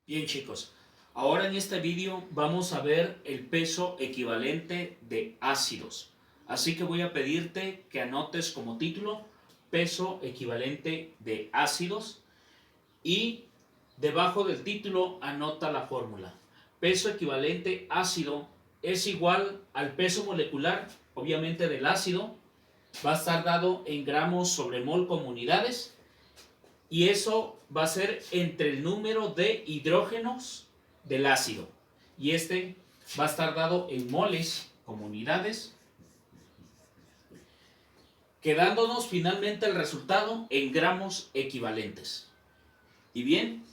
Bien chicos, ahora en este vídeo vamos a ver el peso equivalente de ácidos. Así que voy a pedirte que anotes como título peso equivalente de ácidos y debajo del título anota la fórmula. Peso equivalente ácido es igual al peso molecular, obviamente del ácido, va a estar dado en gramos sobre mol como unidades. Y eso va a ser entre el número de hidrógenos del ácido. Y este va a estar dado en moles como unidades, quedándonos finalmente el resultado en gramos equivalentes. Y bien,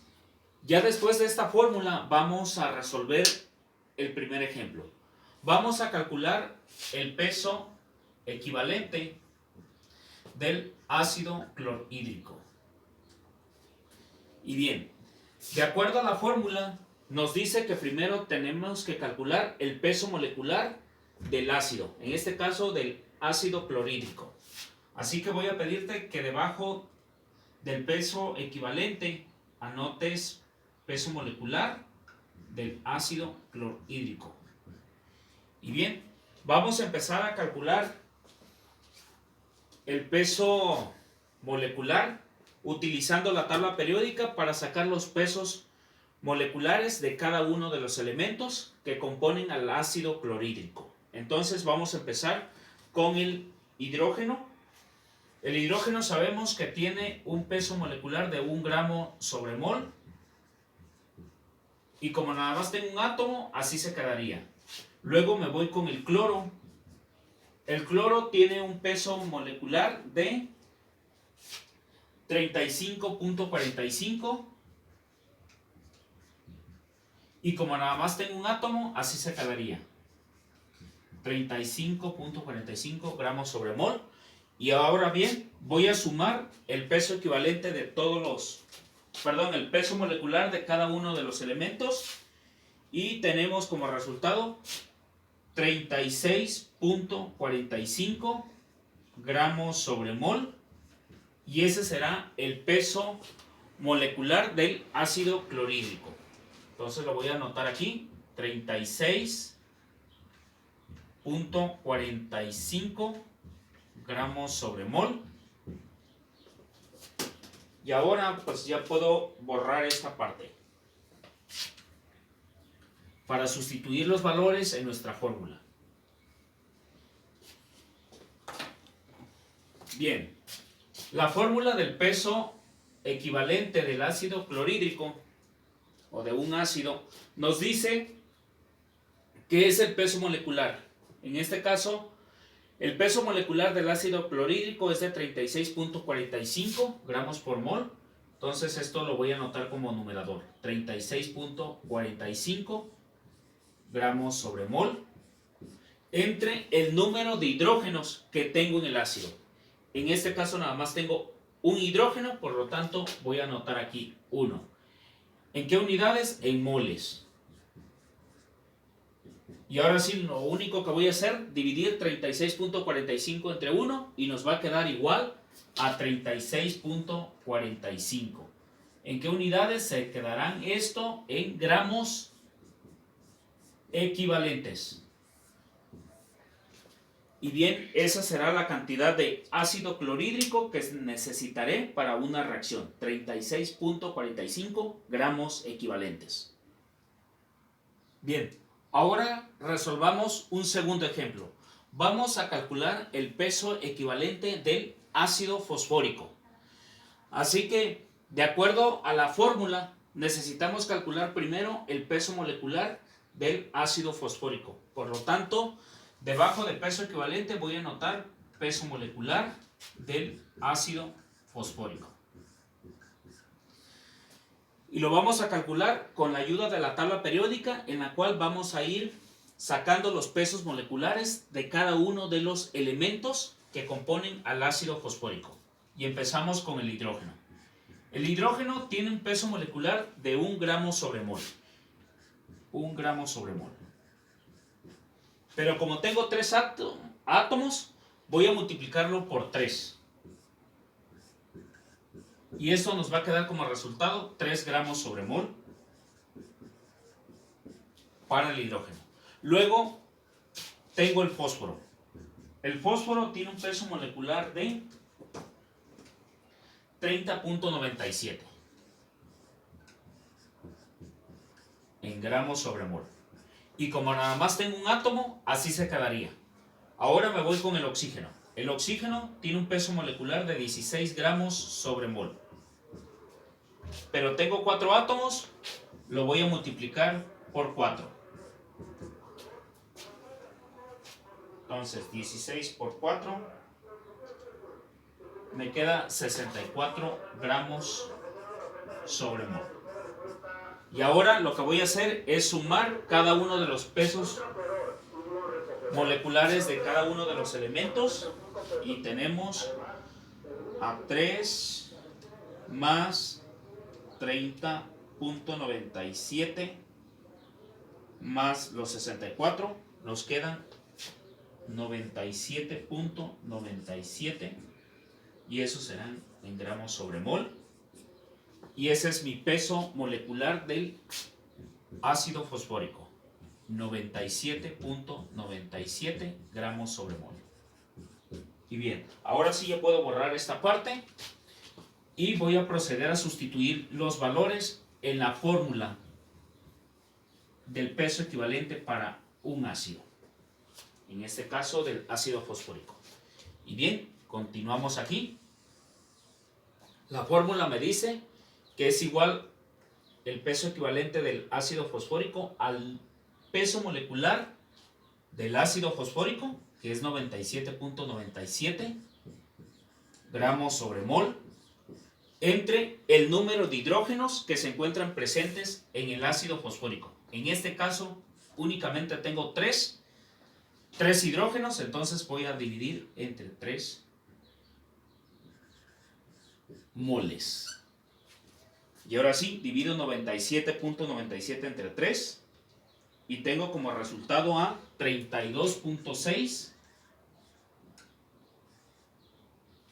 ya después de esta fórmula vamos a resolver el primer ejemplo. Vamos a calcular el peso equivalente del ácido clorhídrico. Y bien, de acuerdo a la fórmula, nos dice que primero tenemos que calcular el peso molecular del ácido, en este caso del ácido clorhídrico. Así que voy a pedirte que debajo del peso equivalente anotes peso molecular del ácido clorhídrico. Y bien, vamos a empezar a calcular el peso molecular utilizando la tabla periódica para sacar los pesos moleculares de cada uno de los elementos que componen al ácido clorhídrico. Entonces vamos a empezar con el hidrógeno. El hidrógeno sabemos que tiene un peso molecular de 1 gramo sobre mol. Y como nada más tengo un átomo, así se quedaría. Luego me voy con el cloro. El cloro tiene un peso molecular de 35.45 y como nada más tengo un átomo, así se quedaría 35.45 gramos sobre mol. Y ahora bien, voy a sumar el peso equivalente de el peso molecular de cada uno de los elementos y tenemos como resultado 36.45 gramos sobre mol. Y ese será el peso molecular del ácido clorhídrico. Entonces lo voy a anotar aquí, 36.45 gramos sobre mol. Y ahora pues ya puedo borrar esta parte para sustituir los valores en nuestra fórmula. Bien. La fórmula del peso equivalente del ácido clorhídrico o de un ácido nos dice que es el peso molecular. En este caso, el peso molecular del ácido clorhídrico es de 36.45 gramos por mol. Entonces esto lo voy a anotar como numerador. 36.45 gramos sobre mol entre el número de hidrógenos que tengo en el ácido. En este caso nada más tengo un hidrógeno, por lo tanto voy a anotar aquí 1. ¿En qué unidades? En moles. Y ahora sí, lo único que voy a hacer, dividir 36.45 entre 1 y nos va a quedar igual a 36.45. ¿En qué unidades se quedarán esto? En gramos equivalentes. Y bien, esa será la cantidad de ácido clorhídrico que necesitaré para una reacción. 36.45 gramos equivalentes. Bien, ahora resolvamos un segundo ejemplo. Vamos a calcular el peso equivalente del ácido fosfórico. Así que, de acuerdo a la fórmula, necesitamos calcular primero el peso molecular del ácido fosfórico. Por lo tanto, debajo de peso equivalente voy a anotar peso molecular del ácido fosfórico. Y lo vamos a calcular con la ayuda de la tabla periódica en la cual vamos a ir sacando los pesos moleculares de cada uno de los elementos que componen al ácido fosfórico. Y empezamos con el hidrógeno. El hidrógeno tiene un peso molecular de 1 gramo sobre mol. 1 gramo sobre mol. Pero como tengo 3 átomos, voy a multiplicarlo por 3. Y esto nos va a quedar como resultado 3 gramos sobre mol. para el hidrógeno. Luego tengo el fósforo. El fósforo tiene un peso molecular de 30.97 en gramos sobre mol. Y como nada más tengo un átomo, así se quedaría. Ahora me voy con el oxígeno. El oxígeno tiene un peso molecular de 16 gramos sobre mol. Pero tengo 4 átomos, lo voy a multiplicar por 4. Entonces 16 por 4 me queda 64 gramos sobre mol. Y ahora lo que voy a hacer es sumar cada uno de los pesos moleculares de cada uno de los elementos. Y tenemos a 3 más 30.97 más los 64, nos quedan 97.97 y esos serán en gramos sobre mol. Y ese es mi peso molecular del ácido fosfórico, 97.97 gramos sobre mol. Y bien, ahora sí ya puedo borrar esta parte y voy a proceder a sustituir los valores en la fórmula del peso equivalente para un ácido, en este caso del ácido fosfórico. Y bien, continuamos aquí. La fórmula me dice que es igual el peso equivalente del ácido fosfórico al peso molecular del ácido fosfórico, que es 97.97 gramos sobre mol, entre el número de hidrógenos que se encuentran presentes en el ácido fosfórico. En este caso únicamente tengo 3 hidrógenos, entonces voy a dividir entre 3 moles. Y ahora sí, divido 97.97 entre 3 y tengo como resultado a 32.6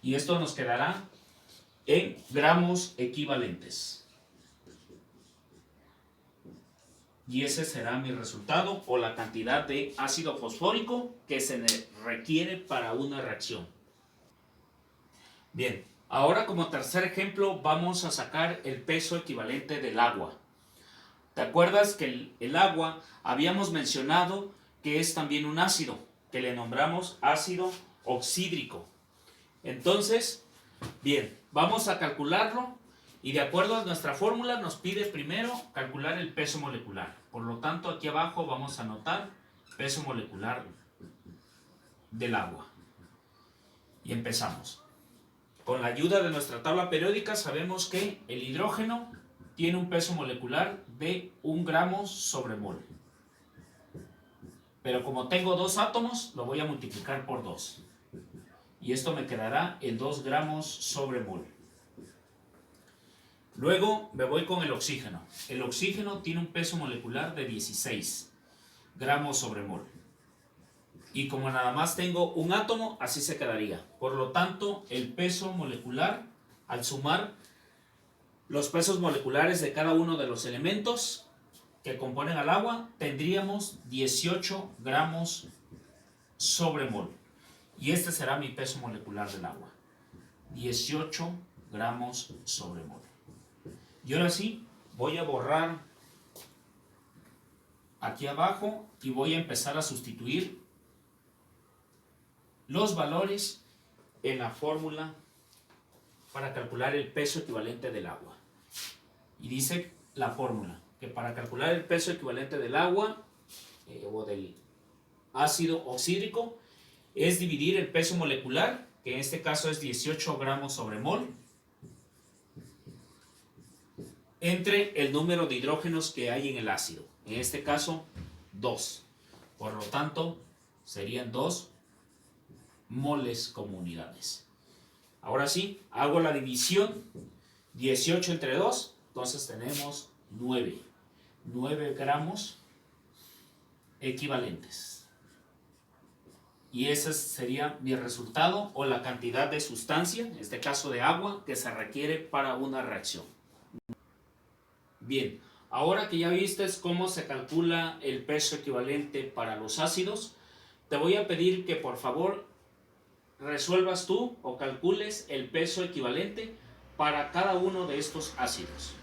y esto nos quedará en gramos equivalentes. Y ese será mi resultado o la cantidad de ácido fosfórico que se requiere para una reacción. Bien, ahora como tercer ejemplo vamos a sacar el peso equivalente del agua. ¿Te acuerdas que el agua habíamos mencionado que es también un ácido, que le nombramos ácido oxídrico? Entonces, bien, vamos a calcularlo y de acuerdo a nuestra fórmula nos pide primero calcular el peso molecular. Por lo tanto, aquí abajo vamos a anotar peso molecular del agua. Y empezamos. Con la ayuda de nuestra tabla periódica sabemos que el hidrógeno tiene un peso molecular de 1 gramo sobre mol. Pero como tengo 2 átomos, lo voy a multiplicar por 2. Y esto me quedará en 2 gramos sobre mol. Luego me voy con el oxígeno. El oxígeno tiene un peso molecular de 16 gramos sobre mol. Y como nada más tengo un átomo, así se quedaría. Por lo tanto, el peso molecular, al sumar los pesos moleculares de cada uno de los elementos que componen al agua, tendríamos 18 gramos sobre mol. Y este será mi peso molecular del agua. 18 gramos sobre mol. Y ahora sí, voy a borrar aquí abajo y voy a empezar a sustituir los valores en la fórmula para calcular el peso equivalente del agua. Y dice la fórmula que para calcular el peso equivalente del agua o del ácido oxídrico es dividir el peso molecular, que en este caso es 18 gramos sobre mol, entre el número de hidrógenos que hay en el ácido. En este caso, 2. Por lo tanto, serían 2 moles como unidades. Ahora sí, hago la división. 18 entre 2, entonces tenemos 9 gramos equivalentes. Y ese sería mi resultado o la cantidad de sustancia, en este caso de agua, que se requiere para una reacción. Bien, Ahora que ya vistes cómo se calcula el peso equivalente para los ácidos, te voy a pedir que por favor resuelvas tú o calcules el peso equivalente para cada uno de estos ácidos.